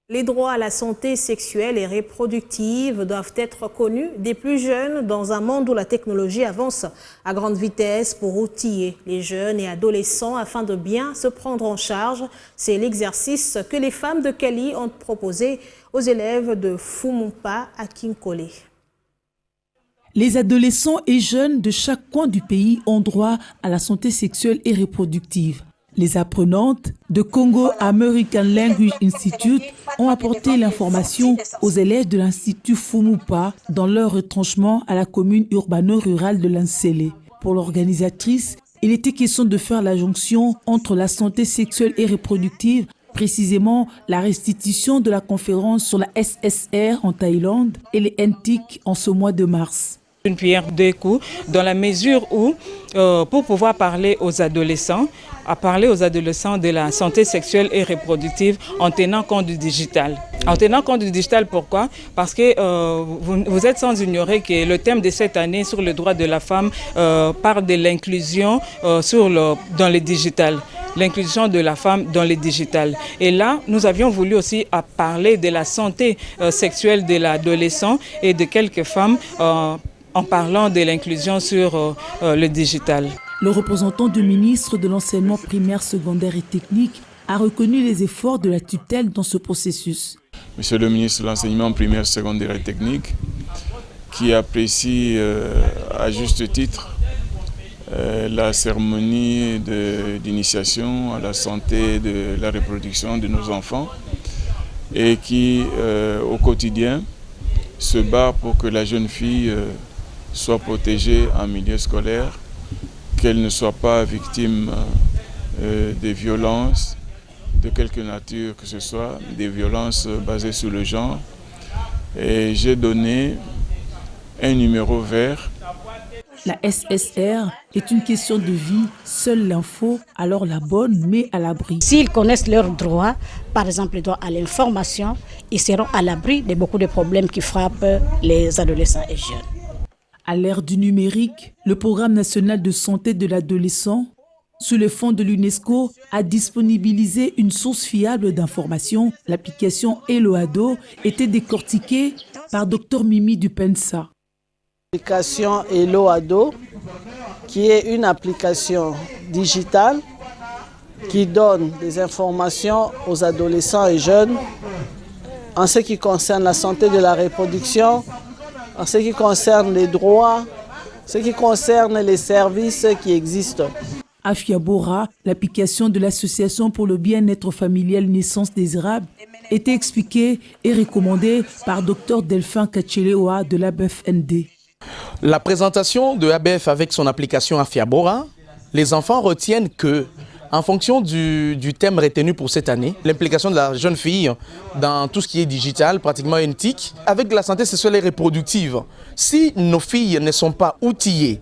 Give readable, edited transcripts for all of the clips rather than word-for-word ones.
Les droits à la santé sexuelle et reproductive doivent être connus des plus jeunes dans un monde où la technologie avance à grande vitesse pour outiller les jeunes et adolescents afin de bien se prendre en charge. C'est l'exercice que les femmes de Kali ont proposé aux élèves de Fumumpa à Kinkole. Les adolescents et jeunes de chaque coin du pays ont droit à la santé sexuelle et reproductive. Les apprenantes de Congo American Language Institute ont apporté l'information aux élèves de l'Institut Fumumpa dans leur retranchement à la commune urbano-rurale de Lansele. Pour l'organisatrice, il était question de faire la jonction entre la santé sexuelle et reproductive, précisément la restitution de la conférence sur la SSR en Thaïlande et les NTIC en ce mois de mars. Une pierre deux coups, dans la mesure où, pour pouvoir parler aux adolescents de la santé sexuelle et reproductive en tenant compte du digital. En tenant compte du digital, pourquoi? Parce que vous êtes sans ignorer que le thème de cette année sur le droit de la femme parle de l'inclusion dans le digital. L'inclusion de la femme dans le digital. Et là, nous avions voulu aussi parler de la santé sexuelle de l'adolescent et de quelques femmes en parlant de l'inclusion sur le digital. Le représentant du ministre de l'enseignement primaire, secondaire et technique a reconnu les efforts de la tutelle dans ce processus. Monsieur le ministre de l'enseignement primaire, secondaire et technique, qui apprécie à juste titre la cérémonie d'initiation à la santé de la reproduction de nos enfants et qui, au quotidien, se bat pour que la jeune fille soit protégée en milieu scolaire, qu'elle ne soit pas victime des violences de quelque nature que ce soit, des violences basées sur le genre. Et j'ai donné un numéro vert. La SSR est une question de vie. Seule l'info, alors la bonne, met à l'abri. S'ils connaissent leurs droits, par exemple les droits à l'information, ils seront à l'abri de beaucoup de problèmes qui frappent les adolescents et jeunes. À l'ère du numérique, le Programme national de santé de l'adolescent, sous le fonds de l'UNESCO, a disponibilisé une source fiable d'informations. L'application Helloado était décortiquée par Dr Mimi Dupensa. L'application Helloado, qui est une application digitale qui donne des informations aux adolescents et jeunes en ce qui concerne la santé de la reproduction, en ce qui concerne les droits, ce qui concerne les services qui existent. Afia Bora, l'application de l'Association pour le bien-être familial Naissance Désirable, était expliquée et recommandée par Dr Delphin Kachelewa de l'ABF-ND. La présentation de ABF avec son application Afia Bora, les enfants retiennent que, en fonction du thème retenu pour cette année, l'implication de la jeune fille dans tout ce qui est digital, pratiquement NTIC, avec la santé sexuelle et reproductive, si nos filles ne sont pas outillées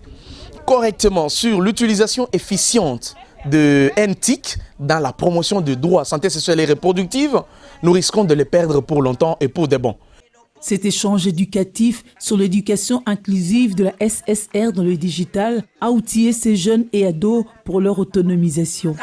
correctement sur l'utilisation efficiente de NTIC dans la promotion des droits santé sexuelle et reproductive, nous risquons de les perdre pour longtemps et pour de bon. Cet échange éducatif sur l'éducation inclusive de la SSR dans le digital a outillé ces jeunes et ados pour leur autonomisation.